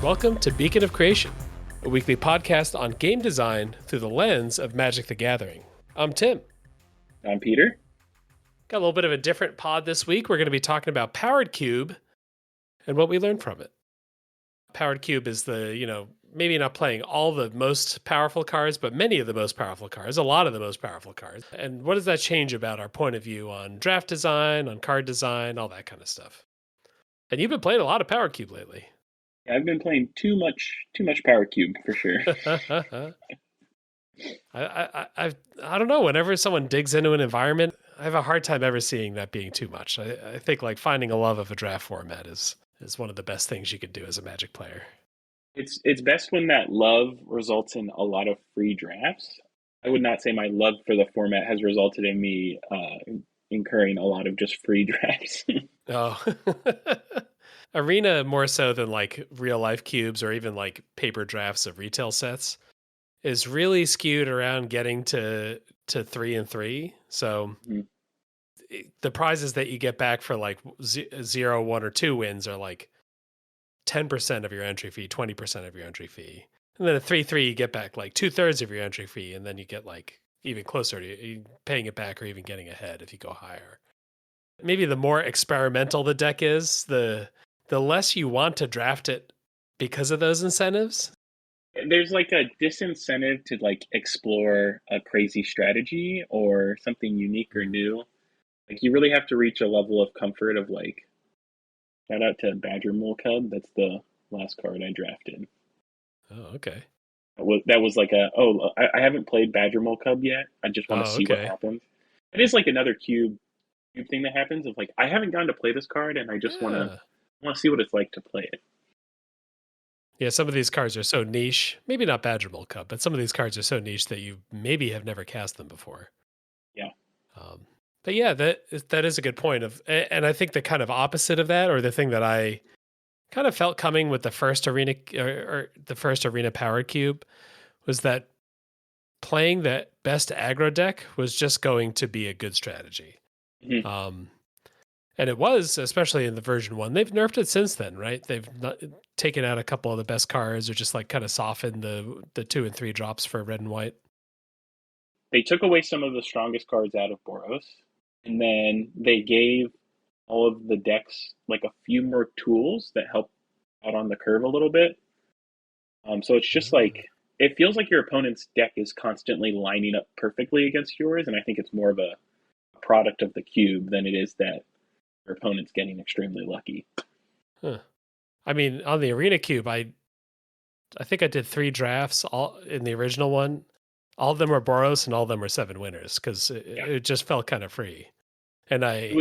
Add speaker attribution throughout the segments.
Speaker 1: Welcome to Beacon of Creation, a weekly podcast on game design through the lens of Magic the Gathering. I'm Tim.
Speaker 2: I'm Peter.
Speaker 1: Got a little bit of a different pod this week. We're going to be talking about Powered Cube and what we learned from it. Powered Cube is maybe not playing all the most powerful cards, but many of the most powerful cards, a lot of the most powerful cards. And what does that change about our point of view on draft design, on card design, all that kind of stuff? And you've been playing a lot of Powered Cube lately.
Speaker 2: I've been playing too much Powered Cube for sure.
Speaker 1: I don't know. Whenever someone digs into an environment, I have a hard time ever seeing that being too much. I think like finding a love of a draft format is one of the best things you could do as a Magic player.
Speaker 2: It's best when that love results in a lot of free drafts. I would not say my love for the format has resulted in me incurring a lot of just free drafts.
Speaker 1: Oh. Arena more so than like real life cubes or even like paper drafts of retail sets is really skewed around getting to 3 and 3. So the prizes that you get back for like 0, 1, or 2 wins are like 10% of your entry fee, 20% of your entry fee. And then a 3-3, you get back like 2/3 of your entry fee. And then you get like even closer to paying it back or even getting ahead if you go higher. Maybe the more experimental the deck is, the less you want to draft it because of those incentives.
Speaker 2: There's like a disincentive to like explore a crazy strategy or something unique or new. Like you really have to reach a level of comfort of like, shout out to Badger Mole Cub. That's the last card I drafted.
Speaker 1: Oh, okay.
Speaker 2: That was like I haven't played Badger Mole Cub yet. I just want to see what happens. It is like another cube thing that happens of like, I haven't gotten to play this card and I just want to see what it's like to play it.
Speaker 1: Yeah, some of these cards are so niche. Maybe not Badger Mole Cup, but some of these cards are so niche that you maybe have never cast them before.
Speaker 2: Yeah.
Speaker 1: But yeah, that is a good point. And I think the kind of opposite of that, or the thing that I kind of felt coming with the first arena or the first arena Powered Cube, was that playing that best aggro deck was just going to be a good strategy.
Speaker 2: Mm-hmm.
Speaker 1: And it was, especially in the version 1. They've nerfed it since then, right? They've taken out a couple of the best cards or just like kind of softened the 2 and 3 drops for red and white.
Speaker 2: They took away some of the strongest cards out of Boros, and then they gave all of the decks like a few more tools that help out on the curve a little bit. So it's just like, it feels like your opponent's deck is constantly lining up perfectly against yours, and I think it's more of a product of the cube than it is that your opponent's getting extremely lucky.
Speaker 1: Huh. I mean, on the Arena Cube, I think I did 3 drafts all in the original one. All of them were Boros and all of them were 7 winners because it just felt kind of free. And I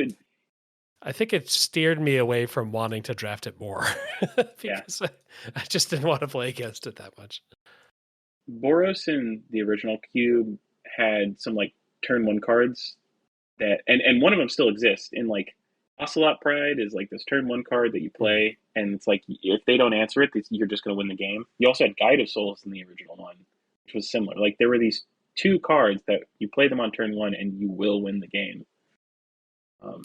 Speaker 1: think it steered me away from wanting to draft it more because I just didn't want to play against it that much.
Speaker 2: Boros in the original cube had some like turn 1 cards that, and one of them still exists in like Ocelot Pride is like this turn 1 card that you play, and it's like if they don't answer it, you're just going to win the game. You also had Guide of Souls in the original one, which was similar. Like there were these 2 cards that you play them on turn 1 and you will win the game.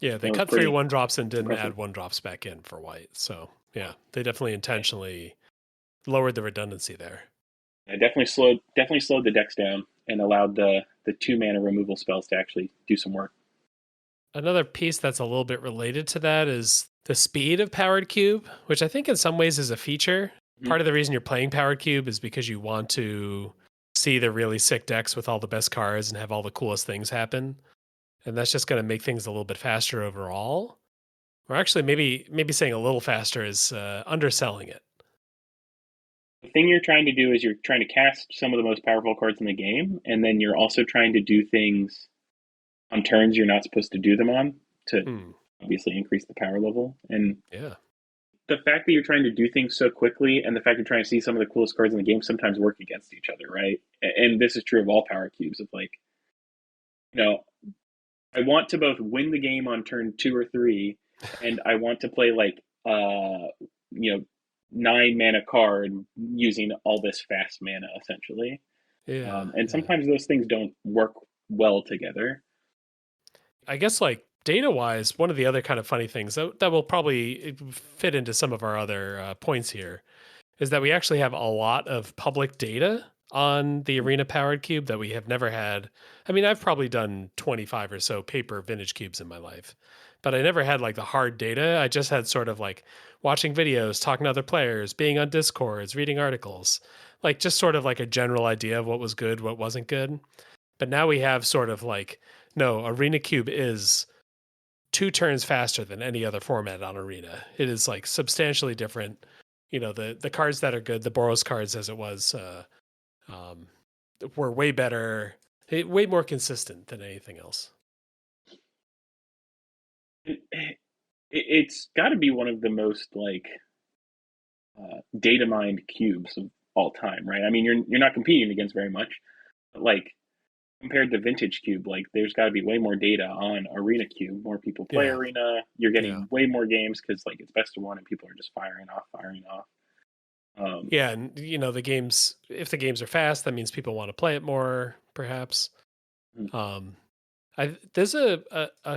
Speaker 1: They cut 3 1-drops and didn't add 1-drops back in for white. So yeah, they definitely intentionally lowered the redundancy there.
Speaker 2: It definitely slowed the decks down and allowed the 2 mana removal spells to actually do some work.
Speaker 1: Another piece that's a little bit related to that is the speed of Powered Cube, which I think in some ways is a feature. Mm-hmm. Part of the reason you're playing Powered Cube is because you want to see the really sick decks with all the best cards and have all the coolest things happen. And that's just going to make things a little bit faster overall. Or actually, maybe saying a little faster is underselling it.
Speaker 2: The thing you're trying to do is you're trying to cast some of the most powerful cards in the game, and then you're also trying to do things on turns you're not supposed to do them on to obviously increase the power level. And the fact that you're trying to do things so quickly and the fact you're trying to see some of the coolest cards in the game sometimes work against each other, right? And this is true of all Power Cubes of like, I want to both win the game on turn 2 or 3, and I want to play like 9 mana card using all this fast mana essentially. And sometimes those things don't work well together.
Speaker 1: I guess like data-wise, one of the other kind of funny things that will probably fit into some of our other points here is that we actually have a lot of public data on the arena powered cube that we have never had. I mean, I've probably done 25 or so paper vintage cubes in my life, but I never had like the hard data. I just had sort of like watching videos, talking to other players, being on discords, reading articles, like just sort of like a general idea of what was good, what wasn't good. But now we have sort of like, no, arena cube is 2 turns faster than any other format on Arena. It is like substantially different. You know, the cards that are good, the Boros cards as it was, um, were way better, way more consistent than anything else.
Speaker 2: It's got to be one of the most like data mined cubes of all time, right? I mean, you're not competing against very much, but like compared to Vintage Cube, like there's got to be way more data on Arena Cube. More people play
Speaker 1: Yeah,
Speaker 2: Arena. You're
Speaker 1: yeah,
Speaker 2: getting way more games because like it's best of one, and people are just firing off, firing off. Um,
Speaker 1: yeah, and you know the games. If the games are fast, that means people want to play it more, perhaps. Um, there's a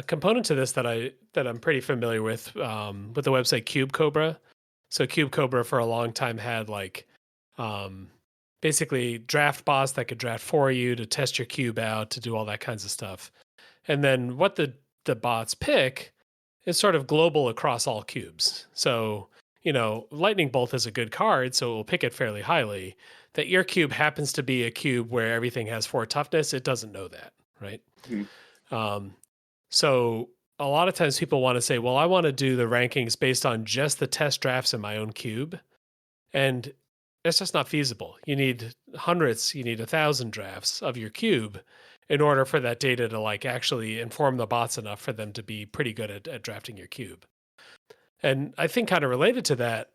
Speaker 1: component to this that I'm pretty familiar with the website Cube Cobra. So Cube Cobra for a long time had like um, basically draft bots that could draft for you to test your cube out to do all that kinds of stuff. And then what the bots pick is sort of global across all cubes. So you know, Lightning Bolt is a good card, so it will pick it fairly highly. That your cube happens to be a cube where everything has 4 toughness, it doesn't know that, right?
Speaker 2: mhm.
Speaker 1: Um, so a lot of times people want to say, well, I want to do the rankings based on just the test drafts in my own cube. And it's just not feasible. You need hundreds, you need 1,000 drafts of your cube in order for that data to like actually inform the bots enough for them to be pretty good at drafting your cube. And I think kind of related to that,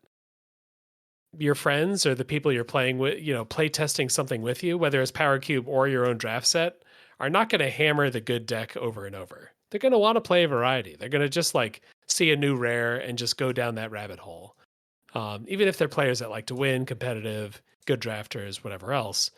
Speaker 1: your friends or the people you're playing with, you know, play testing something with you, whether it's Power Cube or your own draft set, are not going to hammer the good deck over and over. They're going to want to play a variety. They're going to just like see a new rare and just go down that rabbit hole. Even if they're players that like to win, competitive, good drafters, whatever else,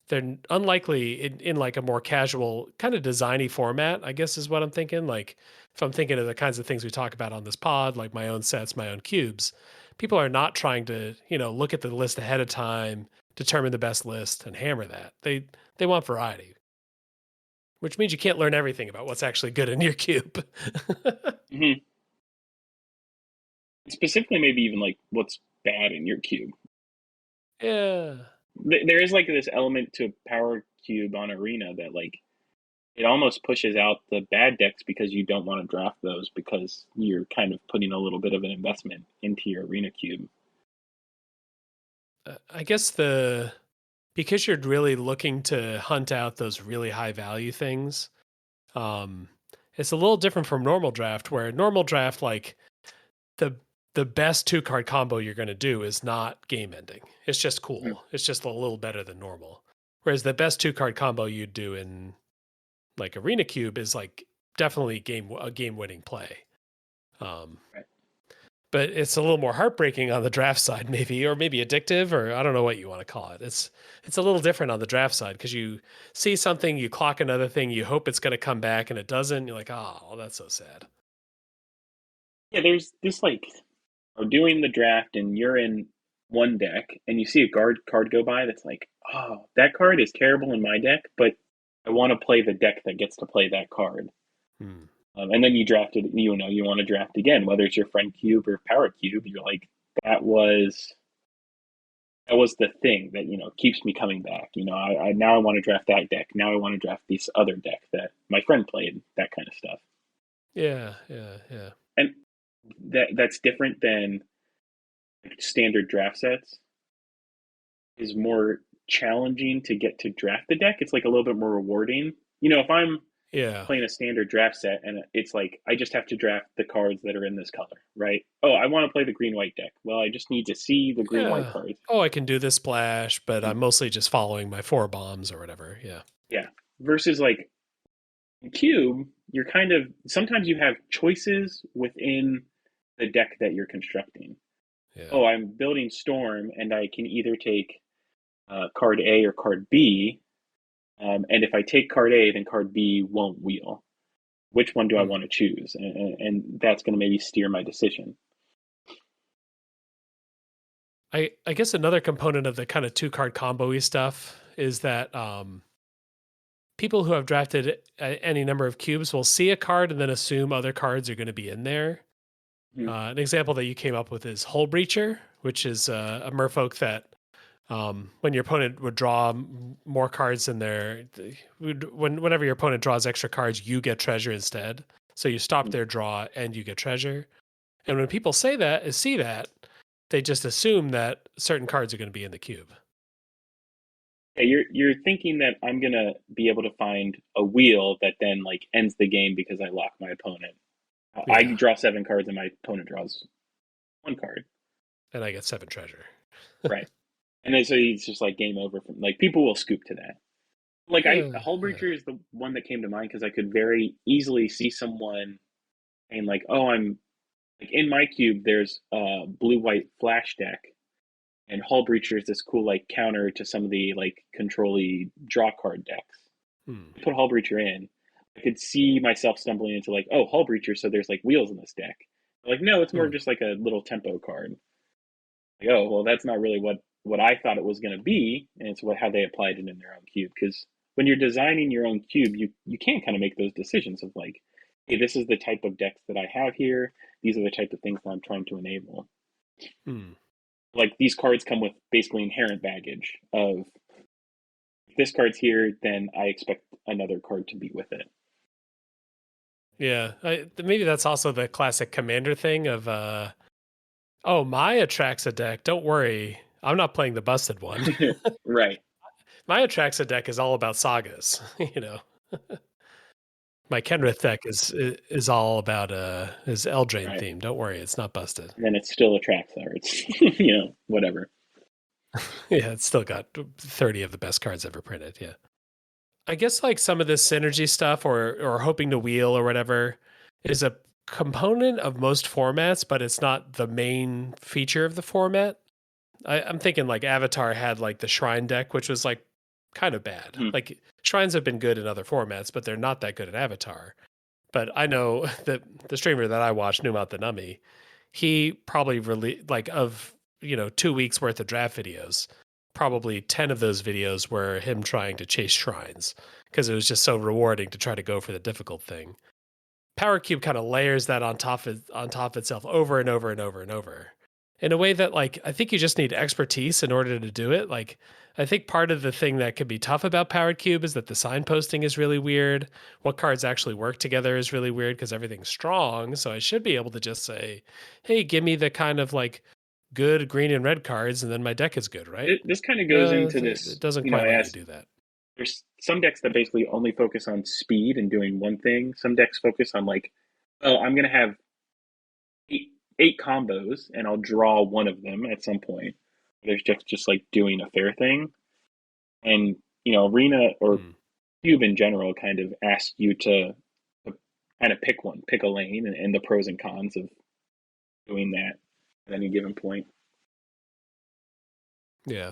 Speaker 1: they're unlikely in like a more casual kind of designy format, I guess is what I'm thinking. Like if I'm thinking of the kinds of things we talk about on this pod, like my own sets, my own cubes, people are not trying to, you know, look at the list ahead of time, determine the best list and hammer that. They want variety, which means you can't learn everything about what's actually good in your cube.
Speaker 2: Mhm. Specifically, maybe even like what's bad in your cube.
Speaker 1: Yeah.
Speaker 2: There is like this element to Power Cube on Arena that like it almost pushes out the bad decks because you don't want to draft those because you're kind of putting a little bit of an investment into your Arena Cube.
Speaker 1: I guess the because you're really looking to hunt out those really high value things, um, it's a little different from normal draft, where normal draft, like the the best 2 card combo you're going to do is not game ending. It's just
Speaker 2: Mhm.
Speaker 1: cool. It's just a little better than normal. Whereas the best 2 card combo you'd do in like Arena Cube is like definitely a game winning play. Um,
Speaker 2: Right.
Speaker 1: but it's a little more heartbreaking on the draft side, maybe, or maybe addictive, or I don't know what you want to call it. It's a little different on the draft side because you see something, you clock another thing, you hope it's going to come back, and it doesn't. You're like, oh, that's so sad.
Speaker 2: Yeah, there's this like doing the draft and you're in one deck and you see a guard card go by that's like, oh, that card is terrible in my deck, but I want to play the deck that gets to play that card.
Speaker 1: Hmm.
Speaker 2: And then you draft it, you know, you want to draft again, whether it's your friend cube or power cube. You're like, that was that was the thing that keeps me coming back. I now I want to draft that deck. Now I want to draft this other deck that my friend played. That kind of stuff,
Speaker 1: Yeah, yeah, yeah,
Speaker 2: and that's different than standard draft sets. Is more challenging to get to draft the deck. It's like a little bit more rewarding. If I'm
Speaker 1: yeah,
Speaker 2: playing a standard draft set and it's like I just have to draft the cards that are in this color, right? Oh, I want to play the green white deck. Well, I just need to see the green white
Speaker 1: yeah.
Speaker 2: cards.
Speaker 1: Oh, I can do this splash, but
Speaker 2: Mhm.
Speaker 1: I'm mostly just following my 4 bombs or whatever. Yeah,
Speaker 2: Yeah. Versus like in Cube, you're kind of sometimes you have choices within the deck that you're constructing.
Speaker 1: yeah.
Speaker 2: Oh, I'm building Storm and I can either take card A or card B. And if I take card A, then card B won't wheel. Which one do I want
Speaker 1: Hmm.
Speaker 2: to choose? And that's going to maybe steer my decision.
Speaker 1: I guess another component of the kind of two card combo-y stuff is that people who have drafted any number of cubes will see a card and then assume other cards are going to be in there.
Speaker 2: Mhm.
Speaker 1: An example that you came up with is Hull Breacher, which is a merfolk that when your opponent would draw more cards in there, whenever your opponent draws extra cards, you get treasure instead. So you stop
Speaker 2: Mhm.
Speaker 1: their draw and you get treasure. And when people say that, see that, they just assume that certain cards are going to be in the cube.
Speaker 2: Yeah, you're thinking that I'm gonna be able to find a wheel that then like ends the game because I lock my opponent. I
Speaker 1: Yeah,
Speaker 2: draw 7 cards and my opponent draws 1 card.
Speaker 1: and I get 7 treasure.
Speaker 2: Right. And then so it's just like game over from like people will scoop to that. Like Hull
Speaker 1: Yeah.
Speaker 2: Breacher is the one that came to mind because I could very easily see someone saying like, "Oh, I'm like in my cube. There's a blue white flash deck, and Hull Breacher is this cool like counter to some of the like control-y draw card decks.
Speaker 1: Hmm.
Speaker 2: Put Hull Breacher in. I could see myself stumbling into like, oh, Hull Breacher, so there's like wheels in this deck. Like, no, it's more
Speaker 1: Hmm.
Speaker 2: just like a little tempo card. Like, oh, well, that's not really what I thought it was going to be, and it's how they applied it in their own cube. Because when you're designing your own cube, you can kind of make those decisions of like, hey, this is the type of decks that I have here. These are the type of things that I'm trying to enable.
Speaker 1: Hmm.
Speaker 2: Like these cards come with basically inherent baggage of if this card's here, then I expect another card to be with it.
Speaker 1: Yeah. Maybe that's also the classic commander thing of, oh, Maya tracks a deck. Don't worry. I'm not playing the busted one.
Speaker 2: Right,
Speaker 1: Maya tracks a deck is all about sagas, you know. My Kenrith deck is all about is Eldraine
Speaker 2: right.
Speaker 1: theme. Don't worry, it's not busted.
Speaker 2: And then it still attracts arts, whatever.
Speaker 1: Yeah, it's still got 30 of the best cards ever printed. Yeah. I guess like some of this synergy stuff or hoping to wheel or whatever is a component of most formats, but it's not the main feature of the format. I'm thinking like Avatar had like the Shrine deck, which was like kind of bad.
Speaker 2: Hmm.
Speaker 1: Like shrines have been good in other formats, but they're not that good in Avatar. But I know that the streamer that I watch, Numat the Nummy, he probably really like of 2 weeks worth of draft videos, probably 10 of those videos were him trying to chase shrines because it was just so rewarding to try to go for the difficult thing. Power Cube kind of layers that on top of itself over and over and over and over in a way that like I think you just need expertise in order to do it. Like I think part of the thing that could be tough about Powered Cube is that the signposting is really weird. What cards actually work together is really weird because everything's strong. So I should be able to just say, "Hey, give me the kind of like good green and red cards, and then my deck is good," right?
Speaker 2: This kind of goes into
Speaker 1: It
Speaker 2: this,
Speaker 1: doesn't quite let you
Speaker 2: as
Speaker 1: do that.
Speaker 2: there's some decks that basically only focus on speed and doing one thing. Some decks focus on like, oh, I'm gonna have eight combos and I'll draw one of them at some point. There's just like doing a fair thing, and Arena or
Speaker 1: Hmm.
Speaker 2: Cube in general kind of asks you to kind of pick a lane, and the pros and cons of doing that at any given point.
Speaker 1: Yeah.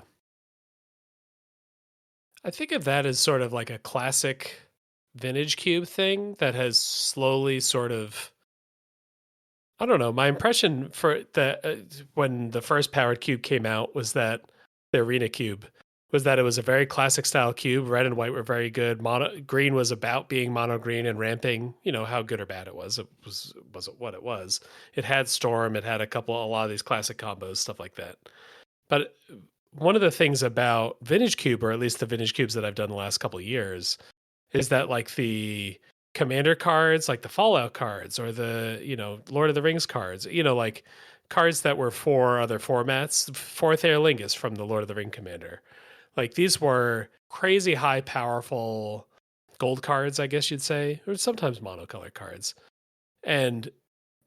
Speaker 1: I think of that as sort of like a classic vintage cube thing that has slowly sort of I don't know. My impression for the when the first powered cube came out was that the arena cube was that it was a very classic style cube. Red and white were very good. Mono green was about being mono green and ramping. You know how good or bad it was. It was what it was. It had storm. It had a lot of these classic combos, stuff like that. But one of the things about vintage cube, or at least the vintage cubes that I've done the last couple of years, is that like the commander cards, like the Fallout cards or the, Lord of the Rings cards, like cards that were for other formats, Fourth Air Lingus from the Lord of the Ring commander. Like these were crazy high powerful gold cards, I guess you'd say, or sometimes monocolor cards. And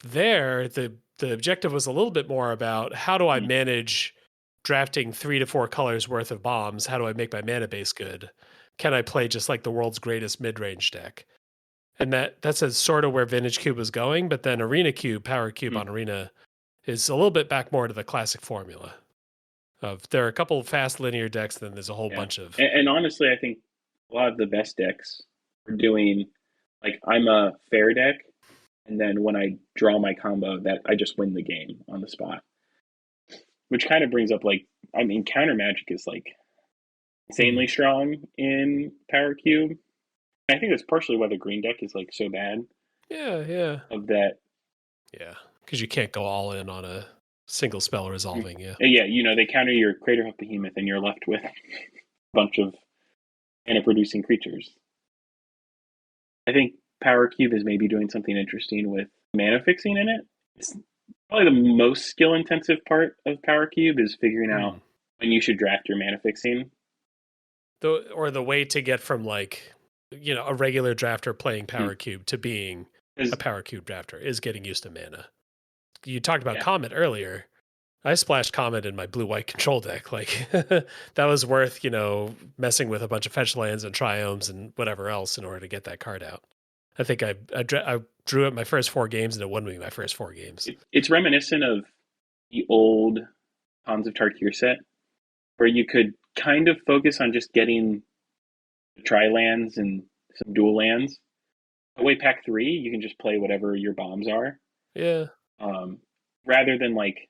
Speaker 1: there the objective was a little bit more about how do I
Speaker 2: Hmm.
Speaker 1: manage drafting 3 to 4 colors worth of bombs? How do I make my mana base good? Can I play just like the world's greatest mid-range deck? And that's a sort of where Vintage Cube was going, but then Arena Cube, Power Cube
Speaker 2: Hmm.
Speaker 1: on Arena is a little bit back more to the classic formula of there are a couple of fast linear decks, then there's a whole
Speaker 2: Yeah,
Speaker 1: bunch of
Speaker 2: and honestly, I think a lot of the best decks are doing like I'm a fair deck, and then when I draw my combo, that I just win the game on the spot. which kind of brings up like, I mean, counter magic is like insanely
Speaker 1: Mm.
Speaker 2: strong in Power Cube. I think that's partially why the green deck is like so bad
Speaker 1: Yeah, yeah.
Speaker 2: of that.
Speaker 1: Yeah, because you can't go all in on a single spell
Speaker 2: Mm.
Speaker 1: resolving, yeah.
Speaker 2: Yeah, you know, they counter your Craterhoof Behemoth and you're left with a bunch of mana producing creatures. I think Power Cube is maybe doing something interesting with mana fixing in it. It's probably the most skill intensive part of Power Cube is figuring
Speaker 1: Hmm.
Speaker 2: out when you should draft your mana fixing.
Speaker 1: The way to get from like, a regular drafter playing
Speaker 2: Mm.
Speaker 1: Power Cube to being a
Speaker 2: 'Cause-
Speaker 1: Power Cube drafter is getting used to mana. You talked about
Speaker 2: yeah,
Speaker 1: Comet earlier. I splashed Comet in my blue-white control deck. Like that was worth, messing with a bunch of fetch lands and triomes and whatever else in order to get that card out. I think I drew it my first 4 games and it won me my first 4 games.
Speaker 2: it's reminiscent of the old Khans of Tarkir set where you could kind of focus on just getting tri lands and some dual lands. That way, pack 3, you can just play whatever your bombs are,
Speaker 1: Yeah.
Speaker 2: um, rather than like,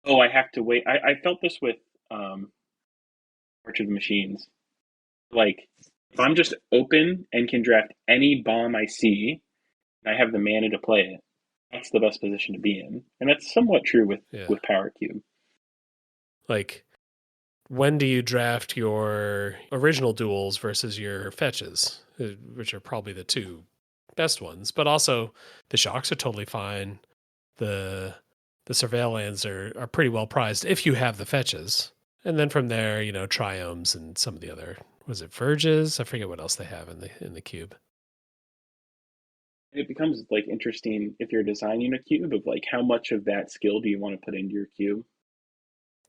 Speaker 2: oh, I have to wait. I felt this with March of the Machines. Like, if I'm just open and can draft any bomb I see, and I have the mana to play it, that's the best position to be in, and that's somewhat true with
Speaker 1: Yeah.
Speaker 2: Power Cube.
Speaker 1: Like, when do you draft your original duels versus your fetches, which are probably the two best ones, but also the shocks are totally fine. The surveil lands are pretty well prized if you have the fetches. And then from there, triomes and some of the other, was it verges? I forget what else they have in the cube.
Speaker 2: It becomes like interesting if you're designing a cube of like how much of that skill do you want to put into your cube.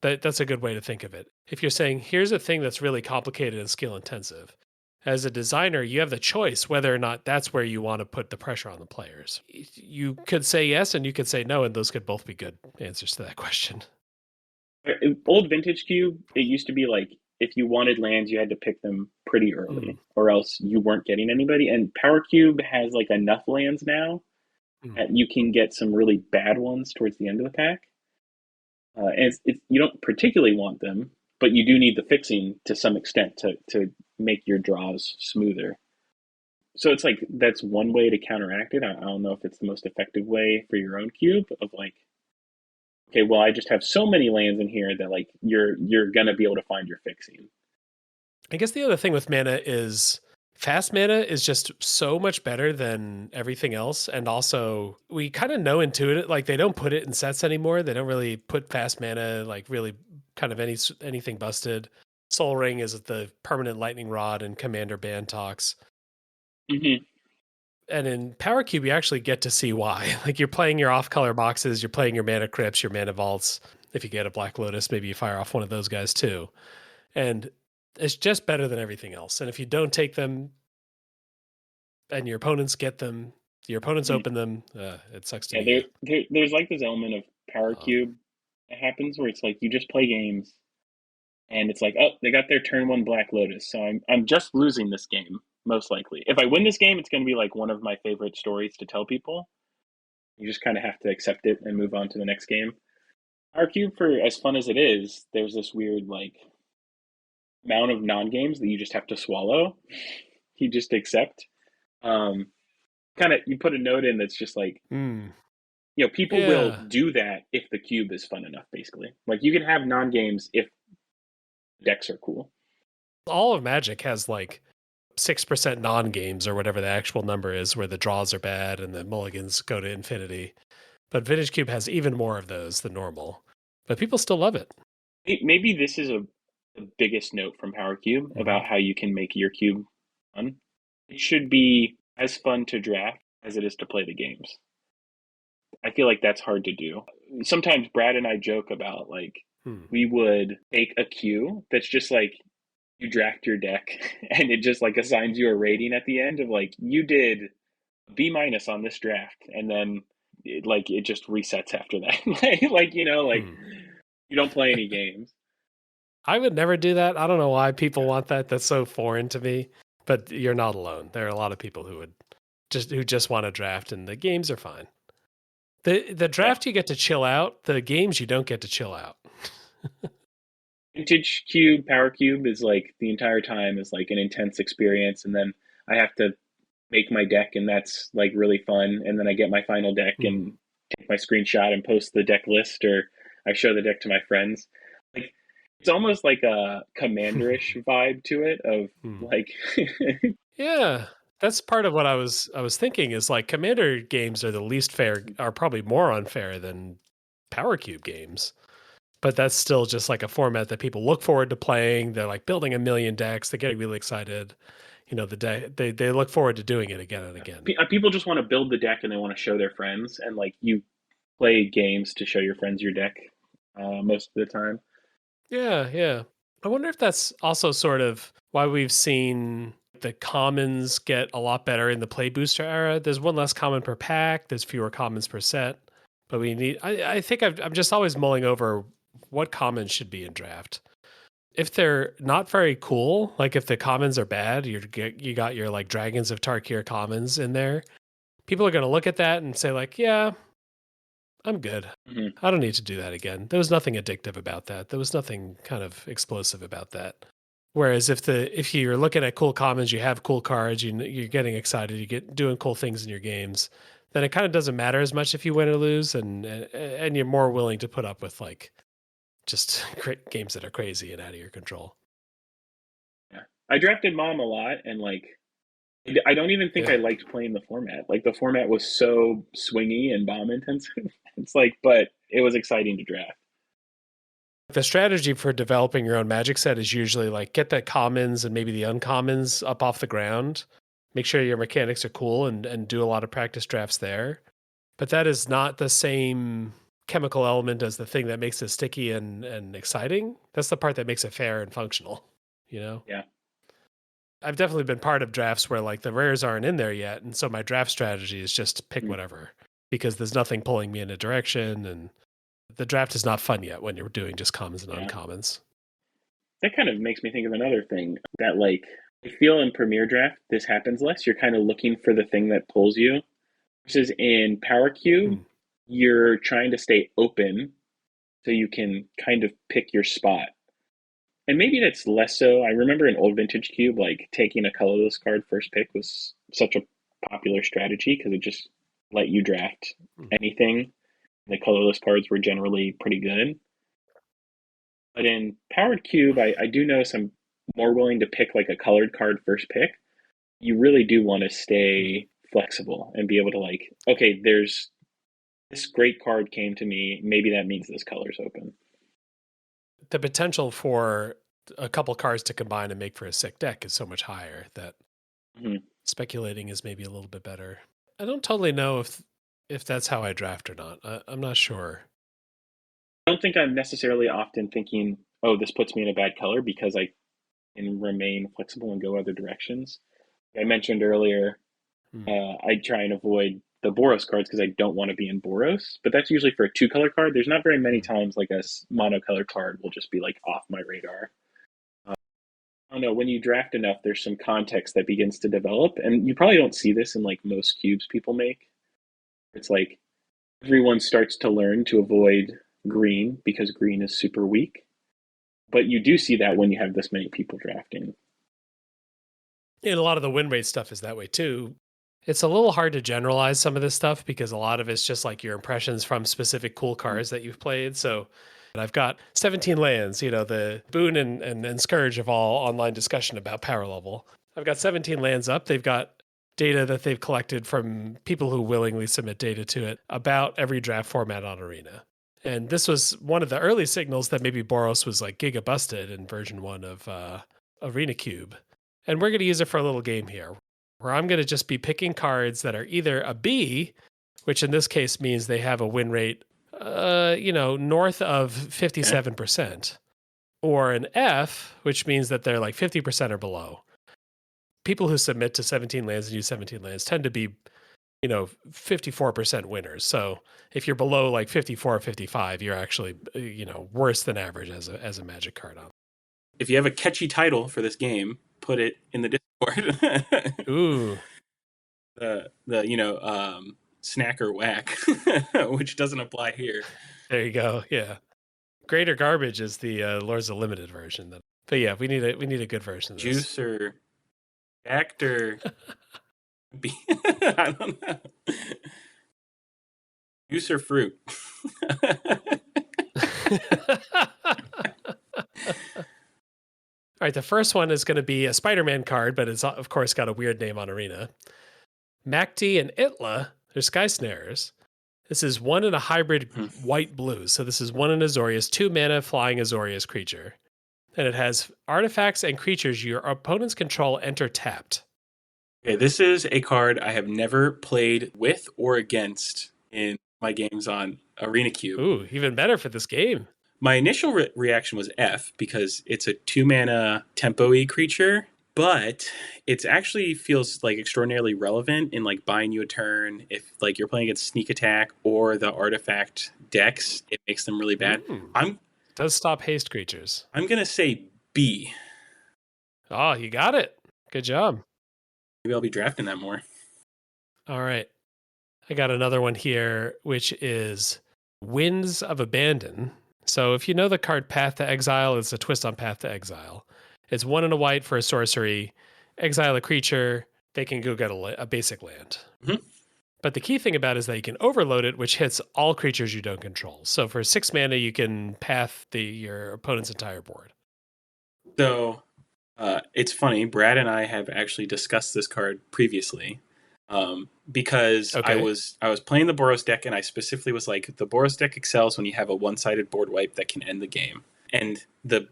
Speaker 1: That's a good way to think of it. If you're saying, here's a thing that's really complicated and skill intensive, as a designer, you have the choice whether or not that's where you want to put the pressure on the players. You could say yes and you could say no, and those could both be good answers to that question.
Speaker 2: Old vintage cube, it used to be like if you wanted lands, you had to pick them pretty
Speaker 1: Mm,
Speaker 2: early, or else you weren't getting anybody. And Power Cube has like enough lands now
Speaker 1: mm.
Speaker 2: that you can get some really bad ones towards the end of the pack. And you don't particularly want them, but you do need the fixing to some extent to make your draws smoother. So it's like that's one way to counteract it. I don't know if it's the most effective way for your own cube of like, okay, well, I just have so many lands in here that like you're gonna be able to find your fixing.
Speaker 1: I guess the other thing with mana is fast mana is just so much better than everything else. And also, we kind of know intuitive, like they don't put it in sets anymore. They don't really put fast mana, like really kind of anything busted. Soul Ring is the permanent lightning rod and Commander Band talks.
Speaker 2: Mm-hmm.
Speaker 1: And in Power Cube, you actually get to see why. Like you're playing your off-color boxes, you're playing your mana crypts, your mana vaults. If you get a Black Lotus, maybe you fire off one of those guys too. And it's just better than everything else. And if you don't take them and your opponents get them, your opponents
Speaker 2: Mm-hmm.
Speaker 1: open them, it sucks to
Speaker 2: Yeah,
Speaker 1: be you.
Speaker 2: there's like this element of Power
Speaker 1: Um,
Speaker 2: Cube that happens where it's like you just play games and it's like, oh, they got their turn one Black Lotus, so I'm just losing this game most likely. If I win this game, it's going to be like one of my favorite stories to tell people. You just kind of have to accept it and move on to the next game. Power Cube, for as fun as it is, there's this weird like amount of non games that you just have to swallow. You just accept. Um, Kind of, you put a note in that's just like,
Speaker 1: mm,
Speaker 2: people will
Speaker 1: yeah.
Speaker 2: do that if the cube is fun enough. Basically, like you can have non games if decks are cool.
Speaker 1: All of Magic has like 6% non games or whatever the actual number is, where the draws are bad and the mulligans go to infinity. But Vintage Cube has even more of those than normal. But people still love it.
Speaker 2: Maybe this is the biggest note from Power Cube
Speaker 1: Hmm.
Speaker 2: about how you can make your cube fun. It should be as fun to draft as it is to play the games. I feel like that's hard to do. Sometimes Brad and I joke about like
Speaker 1: Hmm.
Speaker 2: we would take a queue that's just like you draft your deck and it just like assigns you a rating at the end of like you did B minus on this draft and then it just resets after that. Like
Speaker 1: Hmm.
Speaker 2: you don't play any games.
Speaker 1: I would never do that. I don't know why people want that. That's so foreign to me. But you're not alone. There are a lot of people who just want to draft, and the games are fine. The
Speaker 2: Yeah.
Speaker 1: draft you get to chill out. The games you don't get to chill out.
Speaker 2: Vintage Cube, Power Cube is like the entire time is like an intense experience, and then I have to make my deck, and that's like really fun. And then I get my final deck
Speaker 1: Hmm.
Speaker 2: and take my screenshot and post the deck list, or I show the deck to my friends. Like it's almost like a commanderish vibe to it of
Speaker 1: Hmm.
Speaker 2: like
Speaker 1: Yeah, that's part of what I was thinking is like Commander games are the least fair, are probably more unfair than Power Cube games. But that's still just like a format that people look forward to playing. They're like building a million decks. They're getting really excited. The day they look forward to doing it again and again.
Speaker 2: people just want to build the deck and they want to show their friends, and like you play games to show your friends your deck most of the time.
Speaker 1: Yeah, yeah. I wonder if that's also sort of why we've seen the commons get a lot better in the play booster era. There's one less common per pack. There's fewer commons per set. But we need. I think I'm just always mulling over what commons should be in draft. If they're not very cool, like if the commons are bad, you got your like Dragons of Tarkir commons in there. People are going to look at that and say like, yeah, I'm good.
Speaker 2: Mm-hmm.
Speaker 1: I don't need to do that again. There was nothing addictive about that. There was nothing kind of explosive about that. Whereas if you're looking at cool commons, you have cool cards, you're getting excited, you get doing cool things in your games, then it kind of doesn't matter as much if you win or lose, and you're more willing to put up with like just games that are crazy and out of your control.
Speaker 2: Yeah. I drafted Mom a lot, and like I don't even think
Speaker 1: Yeah.
Speaker 2: I liked playing the format. Like the format was so swingy and bomb intensive. It's like, but it was exciting to draft.
Speaker 1: The strategy for developing your own magic set is usually like get the commons and maybe the uncommons up off the ground. Make sure your mechanics are cool and do a lot of practice drafts there. But that is not the same chemical element as the thing that makes it sticky and exciting. That's the part that makes it fair and functional, you know?
Speaker 2: Yeah.
Speaker 1: I've definitely been part of drafts where like the rares aren't in there yet. And so my draft strategy is just pick
Speaker 2: Mm.
Speaker 1: whatever because there's nothing pulling me in a direction. And the draft is not fun yet when you're doing just commons and
Speaker 2: Yeah.
Speaker 1: uncommons.
Speaker 2: That kind of makes me think of another thing that like I feel in Premier Draft this happens less. You're kind of looking for the thing that pulls you. Versus in Power Cube,
Speaker 1: Hmm.
Speaker 2: you're trying to stay open so you can kind of pick your spot. And maybe that's less so. I remember in old Vintage Cube, like taking a colorless card first pick was such a popular strategy because it just let you draft anything. The colorless cards were generally pretty good. But in Powered Cube, I do notice I'm more willing to pick like a colored card first pick. You really do want to
Speaker 1: Hmm.
Speaker 2: stay flexible and be able to like, okay, there's this great card came to me. Maybe that means this color's open.
Speaker 1: The potential for a couple cards to combine and make for a sick deck is so much higher that
Speaker 2: Mm-hmm.
Speaker 1: speculating is maybe a little bit better. I don't totally know if that's how I draft or not. I'm not sure.
Speaker 2: I don't think I'm necessarily often thinking, oh, this puts me in a bad color because I can remain flexible and go other directions. I mentioned earlier,
Speaker 1: Hmm.
Speaker 2: I try and avoid the Boros cards because I don't want to be in Boros, but that's usually for a two color card. There's not very many
Speaker 1: Hmm.
Speaker 2: times like a monocolor card will just be like off my radar. I don't know, when you draft enough, there's some context that begins to develop, and you probably don't see this in like most cubes people make. It's like everyone starts to learn to avoid green because green is super weak. But you do see that when you have this many people drafting.
Speaker 1: And a lot of the win rate stuff is that way too. It's a little hard to generalize some of this stuff because a lot of it's just like your impressions from specific cool cards that you've played. So I've got 17 lands, the boon and scourge of all online discussion about power level. I've got 17 lands up. They've got data that they've collected from people who willingly submit data to it about every draft format on Arena. And this was one of the early signals that maybe Boros was like giga busted in version 1 of Arena Cube. And we're going to use it for a little game here where I'm going to just be picking cards that are either a B, which in this case means they have a win rate, north of
Speaker 2: Yeah.
Speaker 1: 57%, or an F, which means that they're like 50% or below. People who submit to 17 lands and use 17 lands tend to be, 54% winners. So if you're below like 54 or 55, you're actually, worse than average as a magic card on.
Speaker 3: If you have a catchy title for this game, put it in the Discord.
Speaker 1: Ooh.
Speaker 3: the Snack or Whack, which doesn't apply here.
Speaker 1: There you go. Yeah. Greater Garbage is the Lords of Limited version. But yeah, we need a good version of this.
Speaker 3: Juice or Act or I don't know. Juice or Fruit.
Speaker 1: All right, the first one is going to be a Spider-Man card, but it's of course got a weird name on Arena. Macti and Itla, they're Sky Snarers. This is 1 in a hybrid white-blue. So this is 1 in Azorius, 2 mana flying Azorius creature. And it has artifacts and creatures your opponents control enter tapped.
Speaker 3: Okay, this is a card I have never played with or against in my games on Arena Cube.
Speaker 1: Ooh, even better for this game.
Speaker 3: My initial reaction was F because it's a 2 mana tempo-y creature, but it actually feels like extraordinarily relevant in like buying you a turn. If like you're playing against sneak attack or the artifact decks, it makes them really bad.
Speaker 1: It does stop haste creatures.
Speaker 3: I'm gonna say B.
Speaker 1: Oh, you got it. Good job.
Speaker 3: Maybe I'll be drafting that more.
Speaker 1: All right. I got another one here, which is Winds of Abandon. So if you know the card Path to Exile, it's a twist on Path to Exile. It's 1 in a white for a sorcery. Exile a creature. They can go get a basic land.
Speaker 3: Mm-hmm.
Speaker 1: But the key thing about it is that you can overload it, which hits all creatures you don't control. So for 6 mana, you can path your opponent's entire board.
Speaker 3: So it's funny. Brad and I have actually discussed this card previously. Because I was playing the Boros deck, and I specifically was like, the Boros deck excels when you have a one-sided board wipe that can end the game. And the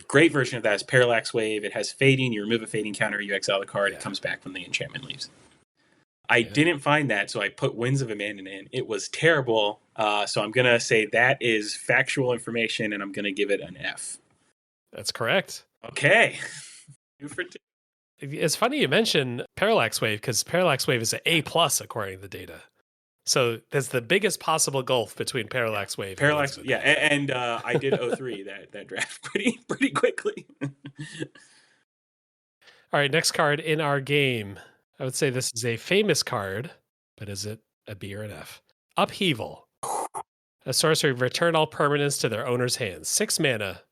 Speaker 3: great version of that is Parallax Wave. It has fading. You remove a fading counter, you exile the card. It comes back when the enchantment leaves. I didn't find that, so I put Winds of Abandon in. It was terrible. So I'm gonna say that is factual information, and I'm gonna give it an F.
Speaker 1: That's correct.
Speaker 3: Okay. 2 for 2.
Speaker 1: It's funny you mention Parallax Wave because Parallax Wave is an A+ according to the data. So there's the biggest possible gulf between Parallax Wave.
Speaker 3: Parallax, and I did 03 that draft pretty quickly.
Speaker 1: All right, next card in our game. I would say this is a famous card, but is it a B or an F? Upheaval. A sorcery, return all permanents to their owner's hands. 6 mana.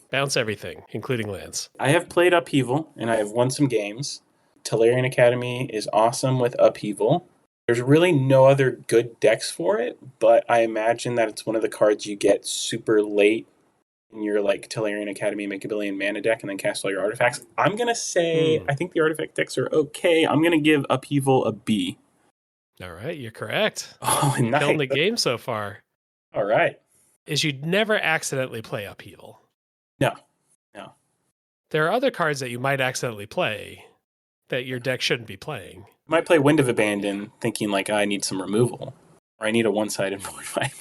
Speaker 1: Bounce everything, including lands.
Speaker 3: I have played Upheaval, and I have won some games. Tolarian Academy is awesome with Upheaval. There's really no other good decks for it, but I imagine that it's one of the cards you get super late in your like Tolarian Academy, make a billion mana deck, and then cast all your artifacts. I'm going to say, I think the artifact decks are okay. I'm going to give Upheaval a B.
Speaker 1: All right, you're correct.
Speaker 3: Oh, nice.
Speaker 1: Killing the game so far.
Speaker 3: All right.
Speaker 1: Is you'd never accidentally play Upheaval.
Speaker 3: No.
Speaker 1: There are other cards that you might accidentally play that your deck shouldn't be playing.
Speaker 3: You might play Wind of Abandon thinking like, I need some removal. Or I need a one-sided board fight.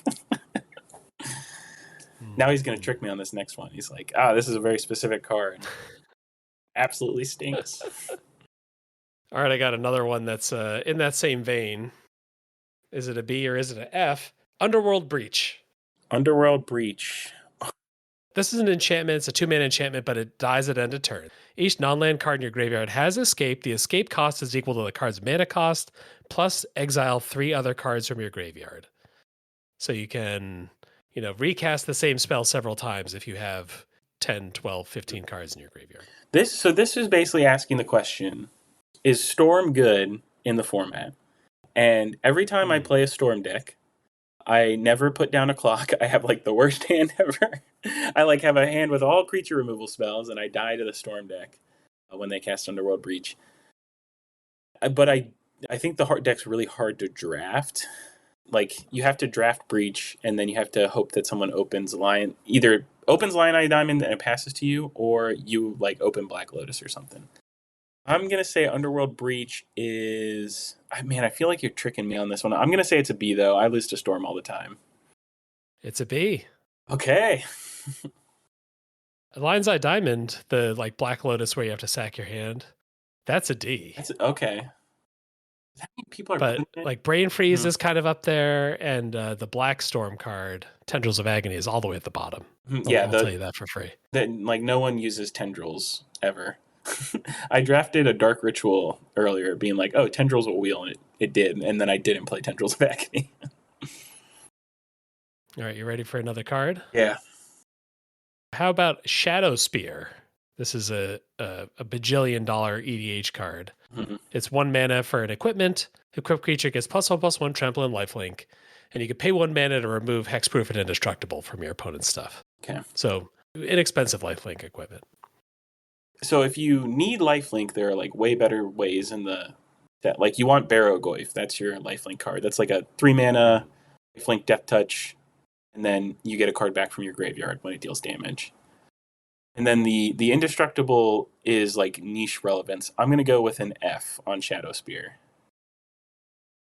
Speaker 3: Now he's going to trick me on this next one. He's like, this is a very specific card. Absolutely stinks.
Speaker 1: All right, I got another one that's in that same vein. Is it a B or is it an F? Underworld Breach.
Speaker 3: Underworld Breach.
Speaker 1: This is an enchantment. It's a 2-mana enchantment, but it dies at end of turn. Each non-land card in your graveyard has escape. The escape cost is equal to the card's mana cost, plus exile 3 other cards from your graveyard. So you can, recast the same spell several times if you have 10, 12, 15 cards in your graveyard.
Speaker 3: This is basically asking the question, is Storm good in the format? And every time I play a Storm deck, I never put down a clock. I have like the worst hand ever. I like have a hand with all creature removal spells, and I die to the Storm deck when they cast Underworld Breach. But I think the hard deck's really hard to draft. Like you have to draft Breach, and then you have to hope that someone either opens Lion Eye Diamond and it passes to you, or you like open Black Lotus or something. I'm going to say Underworld Breach is... Man, I feel like you're tricking me on this one. I'm going to say it's a B, though. I lose to Storm all the time.
Speaker 1: It's a B.
Speaker 3: Okay.
Speaker 1: Lion's Eye Diamond, the Black Lotus where you have to sack your hand, that's a D.
Speaker 3: Okay. That mean people are
Speaker 1: Brain Freeze is kind of up there, and the Black Storm card, Tendrils of Agony, is all the way at the bottom. I'll tell you that for free.
Speaker 3: No one uses Tendrils ever. I drafted a Dark Ritual earlier, being like, "Oh, Tendrils will wheel," and it did, and then I didn't play Tendrils of Agony.
Speaker 1: All right, you ready for another card?
Speaker 3: Yeah.
Speaker 1: How about Shadow Spear? This is a bajillion-dollar EDH card.
Speaker 3: Mhm.
Speaker 1: It's 1 mana for an equipment. Equipped creature gets +1/+1 trample and lifelink. And you can pay 1 mana to remove hexproof and indestructible from your opponent's stuff.
Speaker 3: Okay.
Speaker 1: So inexpensive lifelink equipment.
Speaker 3: So if you need lifelink, there are like way better ways in the that like you want Barrow-Goyf. That's your lifelink card. That's like a 3 mana lifelink Death Touch, and then you get a card back from your graveyard when it deals damage. And then the indestructible is like niche relevance. I'm gonna go with an F on Shadow Spear.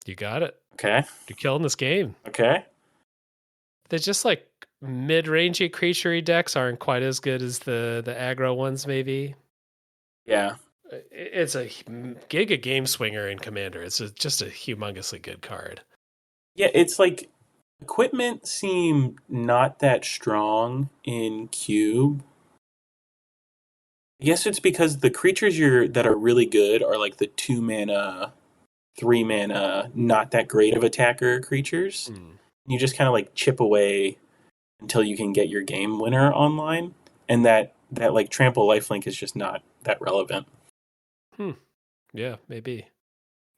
Speaker 1: You got it.
Speaker 3: Okay.
Speaker 1: You're killing this game.
Speaker 3: Okay.
Speaker 1: They're just like mid-rangey creature decks aren't quite as good as the aggro ones, maybe.
Speaker 3: Yeah.
Speaker 1: It's a giga game swinger in Commander. It's just a humongously good card.
Speaker 3: Yeah, it's like equipment seem not that strong in Cube. I guess it's because the creatures that are really good are like the 2 mana, 3 mana, not that great of attacker creatures. You just kind of like chip away until you can get your game winner online, and that like trample lifelink is just not that relevant.
Speaker 1: Yeah, maybe.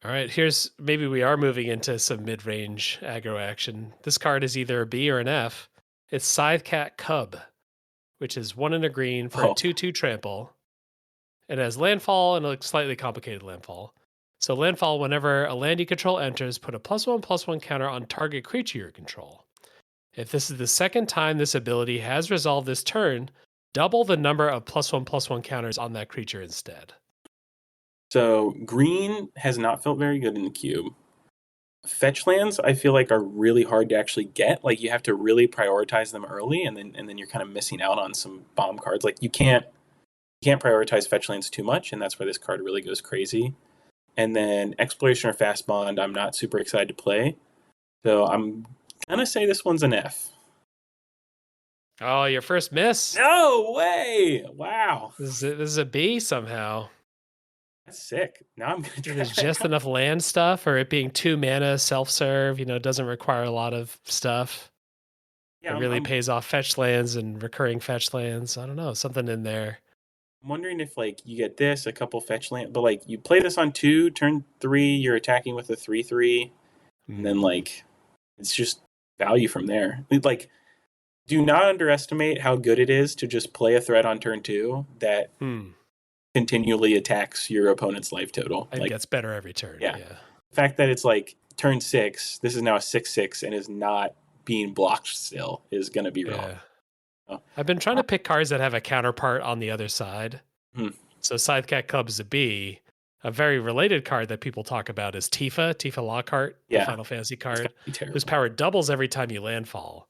Speaker 1: All right, maybe we are moving into some mid-range aggro action. This card is either a B or an F. It's Scythecat Cub, which is 1 and a green for a 2/2 trample. It has landfall and a slightly complicated landfall. So landfall, whenever a land you control enters, put a +1/+1 counter on target creature you control. If this is the second time this ability has resolved this turn, double the number of +1/+1 counters on that creature instead.
Speaker 3: So green has not felt very good in the cube. Fetch lands, I feel like, are really hard to actually get. Like you have to really prioritize them early, and then you're kind of missing out on some bomb cards. Like you can't prioritize fetch lands too much, and that's where this card really goes crazy. And then Exploration or Fast Bond, I'm not super excited to play. So I'm gonna say this one's an F.
Speaker 1: Oh, your first miss?
Speaker 3: No way! Wow.
Speaker 1: This is a B somehow.
Speaker 3: That's sick. Now I'm gonna try.
Speaker 1: There's just enough land stuff, or it being 2 mana, self-serve, doesn't require a lot of stuff. Yeah, it really pays off fetch lands and recurring fetch lands. I don't know, something in there.
Speaker 3: I'm wondering if like you get this, a couple fetch land, but like you play this on 2, turn 3, you're attacking with a 3/3, and then like it's just value from there. Like, do not underestimate how good it is to just play a threat on turn 2 that continually attacks your opponent's life total.
Speaker 1: It gets better every turn. Yeah.
Speaker 3: The fact that it's like turn 6, this is now a 6/6 and is not being blocked still is going to be wrong.
Speaker 1: Oh. I've been trying to pick cards that have a counterpart on the other side. So Scythecat Cub is a B. A very related card that people talk about is Tifa Lockhart, the Final Fantasy card, whose power doubles every time you landfall.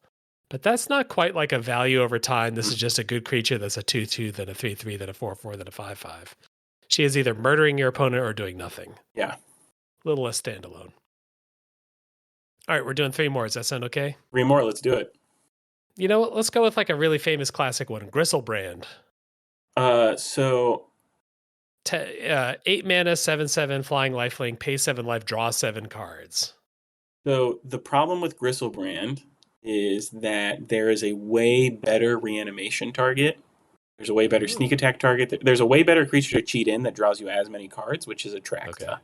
Speaker 1: But that's not quite like a value over time. This is just a good creature that's a 2/2, then a 3/3, then a 4/4, then a 5/5. She is either murdering your opponent or doing nothing.
Speaker 3: Yeah.
Speaker 1: A little less standalone. All right, we're doing 3 more. Does that sound okay?
Speaker 3: 3 more, let's do it.
Speaker 1: You know what? Let's go with like a really famous classic one, Gristlebrand.
Speaker 3: So
Speaker 1: 8 mana, 7/7, flying lifelink, pay 7 life, draw 7 cards.
Speaker 3: So the problem with Gristlebrand is that there is a way better reanimation target. There's a way better sneak attack target. There's a way better creature to cheat in that draws you as many cards, which is Atraxa.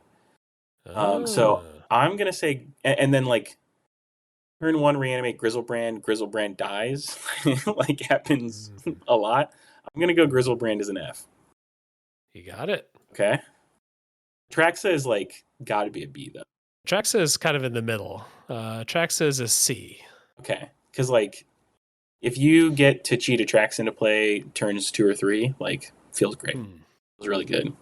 Speaker 3: Okay. So I'm going to say, and then like turn 1 reanimate Grizzlebrand dies. Like happens a lot. I'm going to go Grizzlebrand as an F.
Speaker 1: You got it.
Speaker 3: Okay. Atraxa is like got to be a B though.
Speaker 1: Atraxa is kind of in the middle. Atraxa is a C.
Speaker 3: Okay. Because like if you get to cheat Atraxa into play turns 2 or 3, like feels great. Feels really good.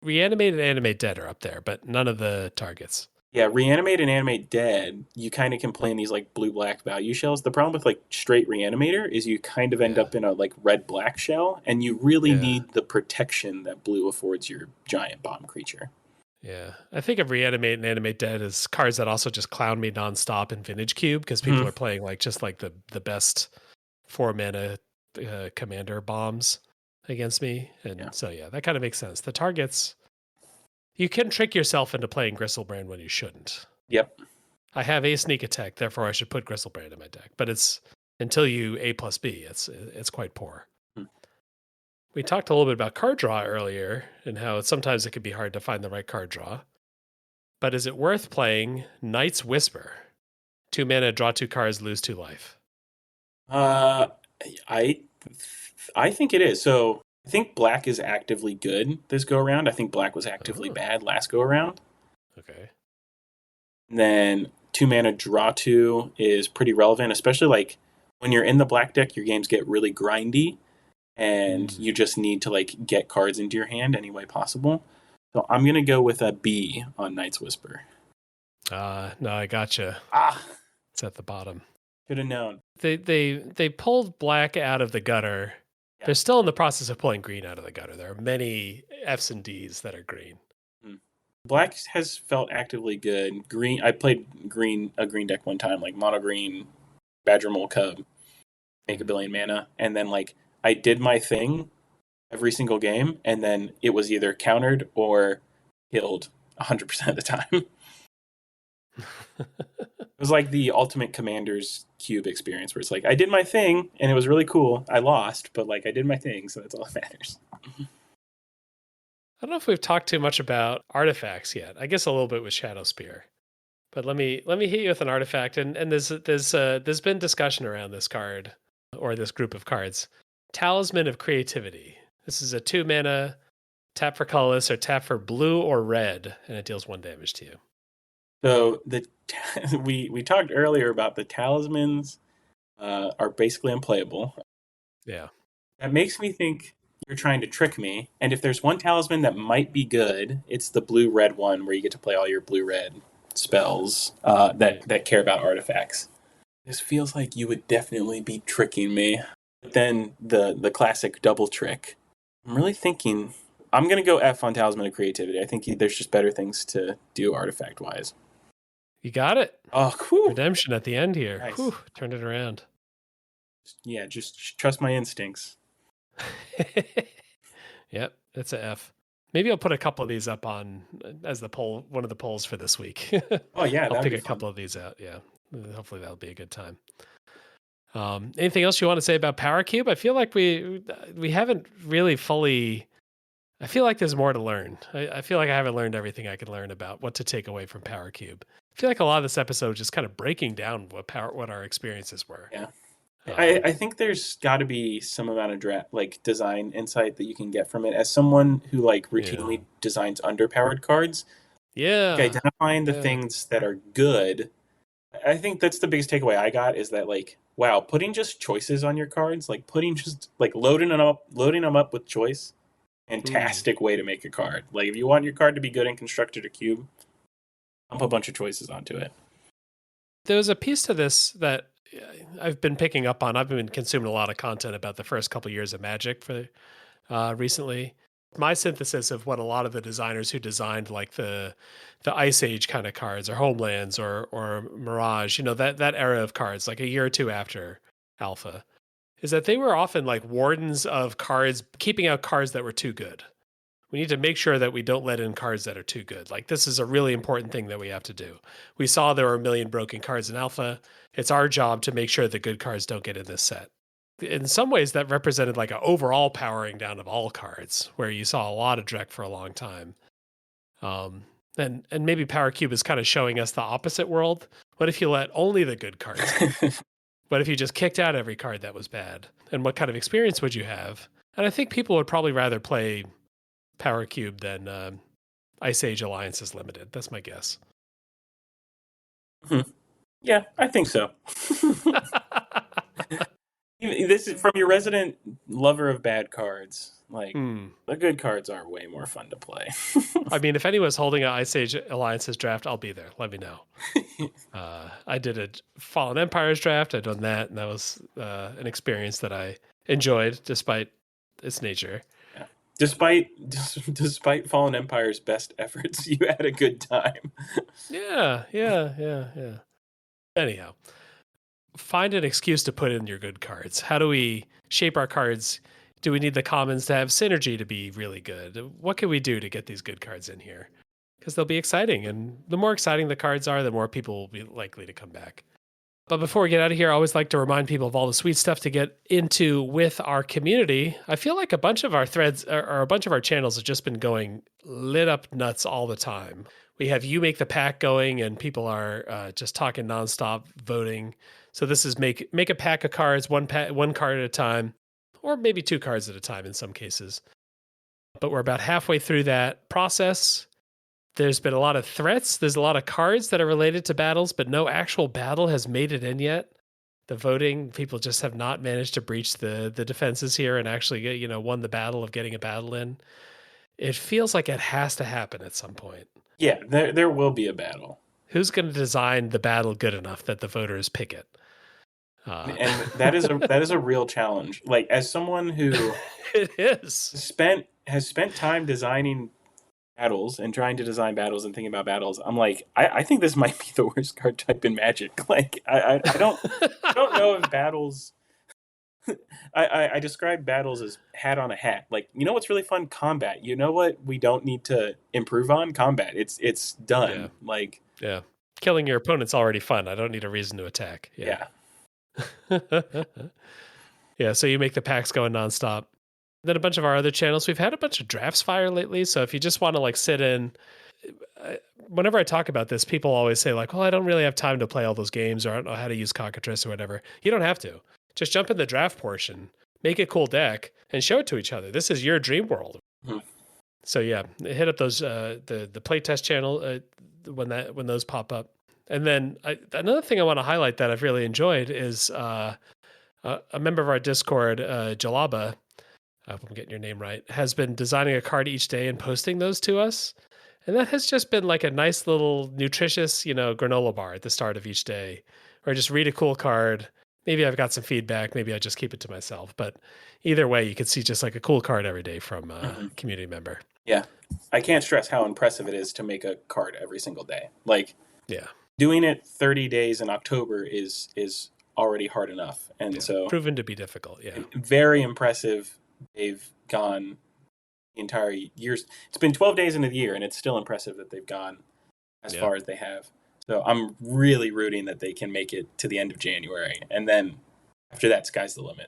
Speaker 1: Reanimate and Animate Dead are up there, but none of the targets.
Speaker 3: Yeah, Reanimate and Animate Dead, you kind of can play in these like blue-black value shells. The problem with like straight Reanimator is you kind of end up in a like red-black shell, and you really need the protection that blue affords your giant bomb creature.
Speaker 1: Yeah, I think of Reanimate and Animate Dead as cards that also just clown me nonstop in Vintage Cube because people are playing like just like the best 4 mana commander bombs. against me. And
Speaker 3: Yeah.
Speaker 1: so, yeah, that kind of makes sense. The targets, you can trick yourself into playing Gristlebrand when you shouldn't.
Speaker 3: Yep.
Speaker 1: I have a sneak attack, therefore I should put Gristlebrand in my deck. But it's until you A plus B, it's quite poor.
Speaker 3: Hmm.
Speaker 1: We talked a little bit about card draw earlier and how sometimes it can be hard to find the right card draw. But is it worth playing Knight's Whisper? 2 mana, draw 2 cards, lose 2 life.
Speaker 3: I I think it is. So I think black is actively good this go around. I think black was actively bad last go around.
Speaker 1: Okay.
Speaker 3: And then 2 mana draw 2 is pretty relevant, especially like when you're in the black deck, your games get really grindy and you just need to like get cards into your hand any way possible. So I'm gonna go with a B on Knight's Whisper.
Speaker 1: No, I gotcha. It's at the bottom.
Speaker 3: Should have known.
Speaker 1: They pulled black out of the gutter.
Speaker 3: Yeah.
Speaker 1: They're still in the process of pulling green out of the gutter. There are many Fs and Ds that are green.
Speaker 3: Black has felt actively good. Green, I played a green deck one time, like mono green, Badger Mole Cub, make a billion mana, and then like I did my thing every single game, and then it was either countered or killed 100% of the time. It was like the ultimate Commander's Cube experience, where it's like I did my thing and it was really cool. I lost, but like I did my thing, so that's all that matters.
Speaker 1: I don't know if we've talked too much about artifacts yet. I guess a little bit with Shadow Spear. But let me hit you with an artifact, and there's been discussion around this card or this group of cards. Talisman of Creativity. This is a 2 mana, tap for colorless or tap for blue or red, and it deals 1 damage to you.
Speaker 3: So we talked earlier about the talismans are basically unplayable.
Speaker 1: Yeah.
Speaker 3: That makes me think you're trying to trick me. And if there's one talisman that might be good, it's the blue-red one where you get to play all your blue-red spells that care about artifacts. This feels like you would definitely be tricking me. But then the classic double trick. I'm really thinking I'm going to go F on Talisman of Creativity. I think there's just better things to do artifact-wise.
Speaker 1: You got it.
Speaker 3: Oh, cool.
Speaker 1: Redemption at the end here.
Speaker 3: Nice.
Speaker 1: Whew, turned it around.
Speaker 3: Yeah, just trust my instincts.
Speaker 1: Yep, it's a F. Maybe I'll put a couple of these up on as the poll, one of the polls for this week.
Speaker 3: Oh yeah,
Speaker 1: I'll pick a couple of these out. Yeah, hopefully that'll be a good time. Anything else you want to say about Power Cube? I feel like we haven't really fully. I feel like there's more to learn. I feel like I haven't learned everything I can learn about what to take away from Power Cube. I feel like a lot of this episode is just kind of breaking down what our experiences were.
Speaker 3: Yeah. I think there's got to be some amount of design insight that you can get from it. As someone who like routinely designs underpowered cards, identifying the things that are good. I think that's the biggest takeaway I got is that like, wow, putting just choices on your cards, like putting just like loading them up with choice, fantastic way to make a card. Like if you want your card to be good and constructed a cube, dump a bunch of choices onto it.
Speaker 1: There was a piece to this that I've been picking up on. I've been consuming a lot of content about the first couple years of Magic for recently. My synthesis of what a lot of the designers who designed like the Ice Age kind of cards or Homelands or Mirage, that era of cards, like a year or two after Alpha, is that they were often like wardens of cards, keeping out cards that were too good. We need to make sure that we don't let in cards that are too good. Like this is a really important thing that we have to do. We saw there were a million broken cards in Alpha. It's our job to make sure the good cards don't get in this set. In some ways, that represented like an overall powering down of all cards, where you saw a lot of Drek for a long time. And maybe Power Cube is kind of showing us the opposite world. What if you let only the good cards in? What if you just kicked out every card that was bad? And what kind of experience would you have? And I think people would probably rather play Power Cube than Ice Age Alliances Limited. That's my guess.
Speaker 3: Yeah, I think so. This is from your resident lover of bad cards. Like the good cards are way more fun to play.
Speaker 1: I mean, if anyone's holding an Ice Age Alliances draft, I'll be there. Let me know. I did a Fallen Empires draft. I've done that, and that was an experience that I enjoyed despite its nature.
Speaker 3: Yeah. Despite Fallen Empire's best efforts, you had a good time.
Speaker 1: Yeah. Anyhow, find an excuse to put in your good cards. How do we shape our cards Do we need the commons to have synergy to be really good? What can we do to get these good cards in here? Because they'll be exciting, and the more exciting the cards are, the more people will be likely to come back. But before we get out of here, I always like to remind people of all the sweet stuff to get into with our community. I feel like a bunch of our threads or a bunch of our channels have just been going lit up nuts all the time. We have You Make the Pack going, and people are just talking nonstop, voting. So this is make a pack of cards, one card at a time, or maybe 2 cards at a time in some cases. But we're about halfway through that process. There's been a lot of threats. There's a lot of cards that are related to battles, but no actual battle has made it in yet. The voting, people just have not managed to breach the defenses here and actually get, won the battle of getting a battle in. It feels like it has to happen at some point.
Speaker 3: Yeah, there will be a battle.
Speaker 1: Who's going to design the battle good enough that the voters pick it?
Speaker 3: And that is a real challenge. Like, as someone who
Speaker 1: it is
Speaker 3: has spent time designing battles and trying to design battles and thinking about battles, I'm like, I think this might be the worst card type in Magic. Like, I don't know if battles. I describe battles as hat on a hat. Like, you know what's really fun? Combat. You know what we don't need to improve on? Combat. It's done.
Speaker 1: Yeah.
Speaker 3: Like,
Speaker 1: yeah, killing your opponent's already fun. I don't need a reason to attack.
Speaker 3: Yeah.
Speaker 1: Yeah. So you make the packs going nonstop. Then a bunch of our other channels, we've had a bunch of drafts fire lately. So if you just want to like sit in, whenever I talk about this, people always say like, well, I don't really have time to play all those games, or I don't know how to use cockatrice or whatever. You don't have to. Just jump in the draft portion, make a cool deck, and show it to each other. This is your dream world.
Speaker 3: Hmm.
Speaker 1: So yeah, hit up those the playtest channel when those pop up. And then another thing I want to highlight that I've really enjoyed is a member of our Discord, Jalaba, I hope I'm getting your name right, has been designing a card each day and posting those to us. And that has just been like a nice little nutritious, granola bar at the start of each day, or just read a cool card. Maybe I've got some feedback. Maybe I just keep it to myself. But either way, you can see just like a cool card every day from a community member.
Speaker 3: Yeah. I can't stress how impressive it is to make a card every single day. Like,
Speaker 1: yeah,
Speaker 3: doing it 30 days in October is already hard enough. And so
Speaker 1: proven to be difficult. Yeah.
Speaker 3: Very impressive. They've gone the entire years. It's been 12 days into the year, and it's still impressive that they've gone as far as they have. So I'm really rooting that they can make it to the end of January. And then after that, sky's the limit.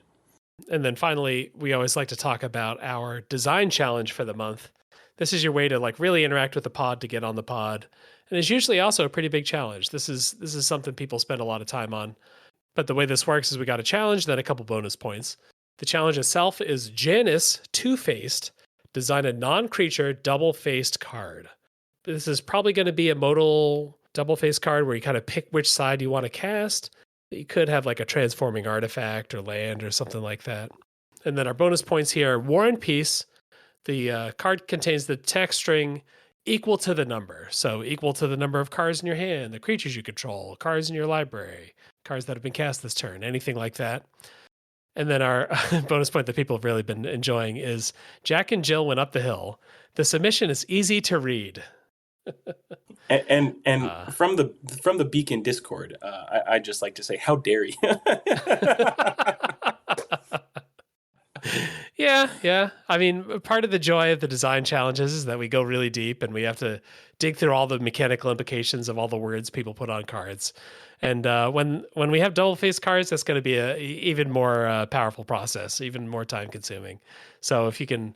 Speaker 1: And then finally, we always like to talk about our design challenge for the month. This is your way to like really interact with the pod to get on the pod. And it's usually also a pretty big challenge. This is something people spend a lot of time on. But the way this works is we got a challenge, then a couple bonus points. The challenge itself is Janice Two-Faced, design a non-creature double-faced card. This is probably going to be a modal double-faced card where you kind of pick which side you want to cast. You could have like a transforming artifact or land or something like that. And then our bonus points here, War and Peace. The card contains the text string equal to the number. So equal to the number of cards in your hand, the creatures you control, cards in your library, cards that have been cast this turn, anything like that. And then our bonus point that people have really been enjoying is Jack and Jill went up the hill. The submission is easy to read.
Speaker 3: and from the Beacon Discord, I just like to say, how dare you?
Speaker 1: Yeah. I mean, part of the joy of the design challenges is that we go really deep and we have to dig through all the mechanical implications of all the words people put on cards. And when we have double-faced cards, that's going to be a even more powerful process, even more time-consuming. So if you can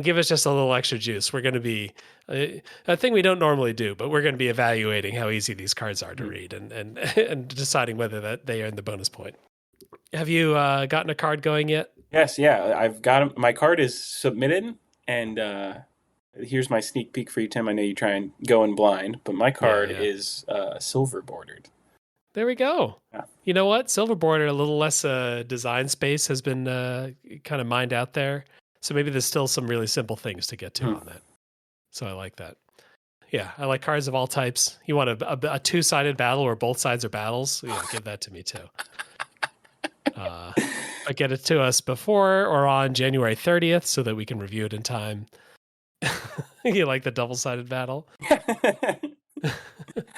Speaker 1: give us just a little extra juice, we're going to be a thing we don't normally do, but we're going to be evaluating how easy these cards are to read and deciding whether that they earn the bonus point. Have you gotten a card going yet?
Speaker 3: Yes, yeah. I've got my card is submitted, and here's my sneak peek for you, Tim. I know you try and go in blind, but my card is silver bordered.
Speaker 1: There we go.
Speaker 3: Yeah.
Speaker 1: You know what? Silver border, a little less design space has been kind of mined out there. So maybe there's still some really simple things to get to on that. So I like that. Yeah, I like cards of all types. You want a two-sided battle where both sides are battles? Yeah, give that to me too. But get it to us before or on January 30th so that we can review it in time. You like the double-sided battle?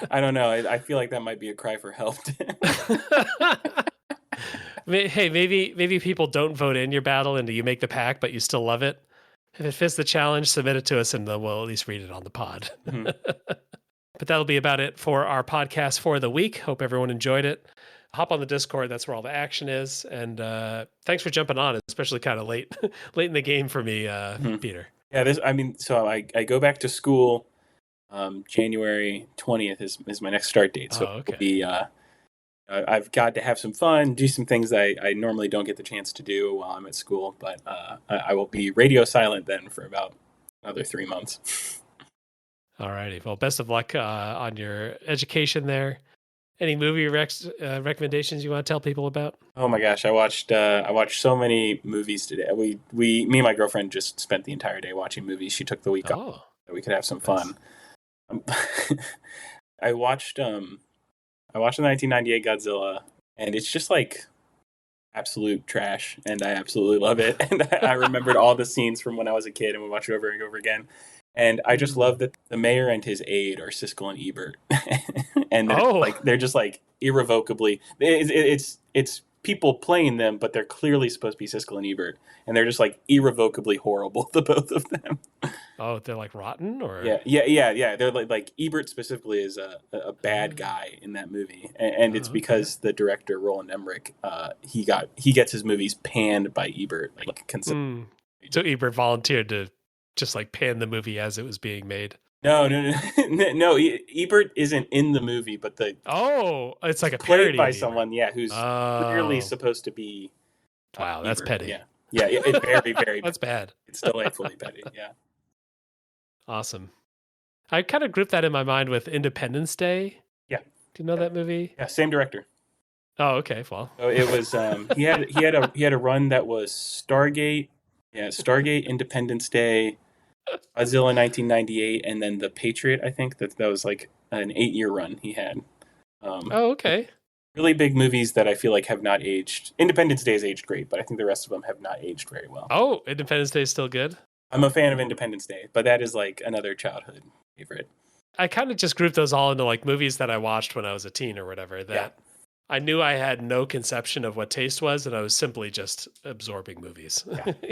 Speaker 3: I don't know. I feel like that might be a cry for help.
Speaker 1: Hey, maybe people don't vote in your battle and you make the pack, but you still love it. If it fits the challenge, submit it to us and then we'll at least read it on the pod. But that'll be about it for our podcast for the week. Hope everyone enjoyed it. Hop on the Discord. That's where all the action is. And thanks for jumping on, especially kind of late in the game for me, Peter.
Speaker 3: Yeah, so I go back to school. January 20th is my next start date. So
Speaker 1: okay.
Speaker 3: It'll be, I've got to have some fun, do some things I normally don't get the chance to do while I'm at school. But I will be radio silent then for about another 3 months.
Speaker 1: All righty. Well, best of luck on your education there. Any movie recommendations you want to tell people about?
Speaker 3: Oh my gosh, I watched so many movies today. Me and my girlfriend just spent the entire day watching movies. She took the week off so we could have some fun. I watched the 1998 Godzilla, and it's just like absolute trash, and I absolutely love it. And I remembered all the scenes from when I was a kid, and we watched it over and over again. And I just love that the mayor and his aide are Siskel and Ebert, and they're just like irrevocably. It's people playing them, but they're clearly supposed to be Siskel and Ebert, and they're just like irrevocably horrible, the both of them.
Speaker 1: Oh, they're like rotten, or
Speaker 3: yeah. They're like Ebert specifically is a bad guy in that movie, and it's because the director Roland Emmerich, he gets his movies panned by Ebert, like consistently.
Speaker 1: So Ebert volunteered to just like pan the movie as it was being made.
Speaker 3: No. Ebert isn't in the movie, but
Speaker 1: it's like a
Speaker 3: played
Speaker 1: parody
Speaker 3: by someone, who's clearly supposed to be.
Speaker 1: Wow, that's petty.
Speaker 3: Yeah, it's very, very.
Speaker 1: That's bad.
Speaker 3: It's delightfully petty. Yeah.
Speaker 1: Awesome. I kind of grouped that in my mind with Independence Day.
Speaker 3: Yeah.
Speaker 1: Do you know that movie?
Speaker 3: Yeah, same director.
Speaker 1: Oh, okay. Well,
Speaker 3: so it was he had a run that was Stargate. Yeah, Stargate, Independence Day, Godzilla 1998, and then The Patriot. I think that was like an 8-year run he had.
Speaker 1: Okay.
Speaker 3: Really big movies that I feel like have not aged. Independence Day has aged great, but I think the rest of them have not aged very well.
Speaker 1: Oh, Independence Day is still good?
Speaker 3: I'm a fan of Independence Day, but that is like another childhood favorite.
Speaker 1: I kind of just grouped those all into like movies that I watched when I was a teen or whatever that I knew I had no conception of what taste was, and I was simply just absorbing movies.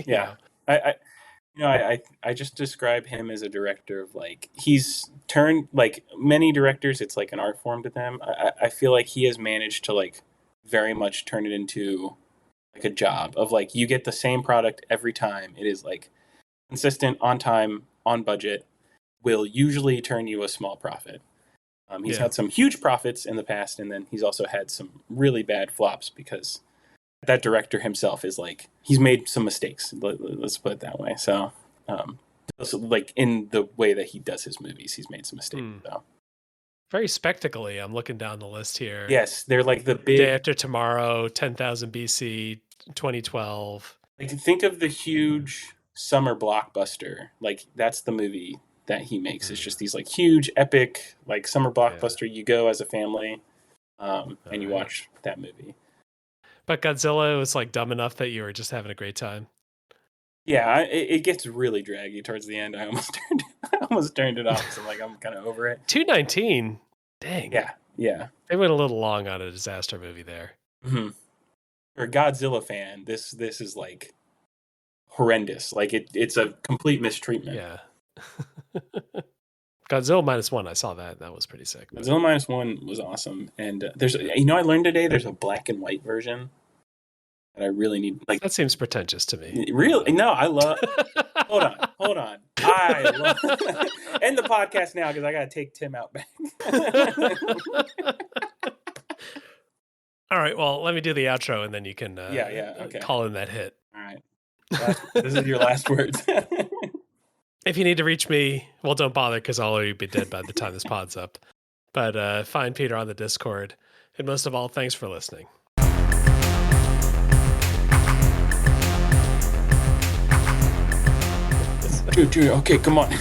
Speaker 3: Yeah. I just describe him as a director of like, he's turned, like many directors, it's like an art form to them. I feel like he has managed to like very much turn it into like a job of like, you get the same product every time. It is like consistent, on time, on budget, will usually turn you a small profit. He's had some huge profits in the past, and then he's also had some really bad flops because that director himself is like, he's made some mistakes. Let's put it that way. So, like in the way that he does his movies, he's made some mistakes. So.
Speaker 1: Very spectacly, I'm looking down the list here.
Speaker 3: Yes, they're like the big
Speaker 1: Day After Tomorrow, 10,000 BC, 2012.
Speaker 3: Like, think of the huge summer blockbuster. Like, that's the movie that he makes. It's just these like huge, epic, like summer blockbuster. You go as a family, and you watch that movie.
Speaker 1: But Godzilla was like dumb enough that you were just having a great time.
Speaker 3: Yeah, it gets really draggy towards the end. I almost turned it off. So I'm kind of over it.
Speaker 1: 219. Dang.
Speaker 3: Yeah.
Speaker 1: They went a little long on a disaster movie there.
Speaker 3: Mm-hmm. For a Godzilla fan, this is like horrendous. Like it's a complete mistreatment.
Speaker 1: Yeah. Godzilla -1, I saw that. That was pretty sick.
Speaker 3: Godzilla -1 was awesome. And I learned today there's a black and white version that I really need. Like, that
Speaker 1: seems pretentious to me.
Speaker 3: Really? No, I love. Hold on. I love. End the podcast now because I got to take Tim out back.
Speaker 1: All right. Well, let me do the outro and then you can
Speaker 3: okay.
Speaker 1: call in that hit.
Speaker 3: All right. This is your last words.
Speaker 1: If you need to reach me, well, don't bother because I'll already be dead by the time this pod's up. But find Peter on the Discord. And most of all, thanks for listening.
Speaker 3: Dude, okay, come on.